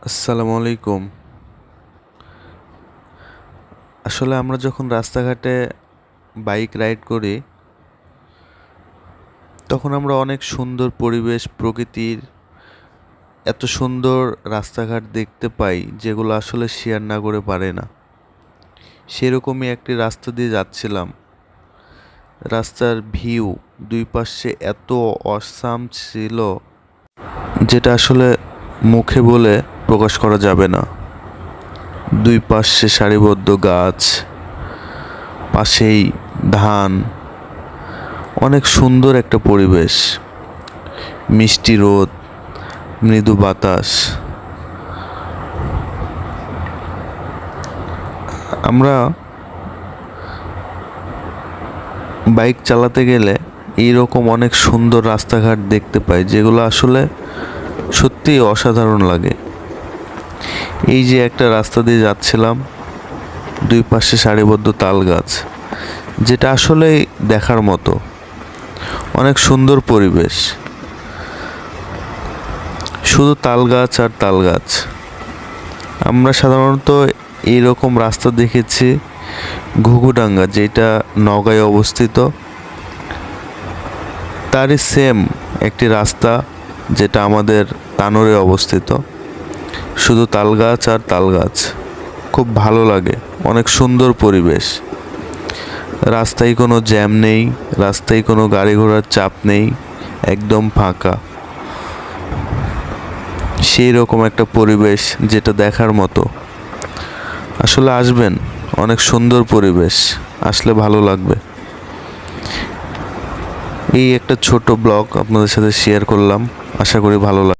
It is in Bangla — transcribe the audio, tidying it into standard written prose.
আসসালামু আলাইকুম। আসলে আমরা যখন রাস্তাঘাটে বাইক রাইড করি, তখন আমরা অনেক সুন্দর পরিবেশ, প্রকৃতির এত সুন্দর রাস্তাঘাট দেখতে পাই, যেগুলো আসলে শেয়ার না করে পারে না। সেরকমই একটি রাস্তা দিয়ে যাচ্ছিলাম। রাস্তার ভিউ দুই পাশে এত অসাম ছিল, যেটা আসলে মুখে বলে প্রকাশ করা যাবে না। দুই পাশে সারিবদ্ধ গাছ, পাশেই ধান, অনেক সুন্দর একটা পরিবেশ। মিষ্টি রোদ, মৃদু বাতাস। আমরা বাইক চালাতে গেলে এইরকম অনেক সুন্দর রাস্তাঘাট দেখতে পাই, যেগুলো আসলে সত্যিই অসাধারণ লাগে। এই যে একটা রাস্তা দিয়ে যাচ্ছিলাম, দুই পাশে সারিবদ্ধ তাল গাছ, যেটা আসলেই দেখার মতো। অনেক সুন্দর পরিবেশ, শুধু তাল গাছ আর তাল গাছ। আমরা সাধারণত এইরকম রাস্তা দেখেছি ঘুঘুডাঙ্গা, যেটা নওগাঁয় অবস্থিত। তারই সেম একটি রাস্তা, যেটা আমাদের তানোরে অবস্থিত। শুধু তাল গাছ আর তাল গাছ, খুব ভালো লাগে। অনেক সুন্দর পরিবেশ। রাস্তায় কোনো জ্যাম নেই, রাস্তায় কোনো গাড়ি ঘোড়ার চাপ নেই, একদম ফাঁকা। সেই রকম একটা পরিবেশ, যেটা দেখার মতো। আসলে আসবেন, অনেক সুন্দর পরিবেশ, আসলে ভালো লাগবে। এই একটা ছোট ব্লগ আপনাদের সাথে শেয়ার করলাম, আশা করি ভালো লাগবে।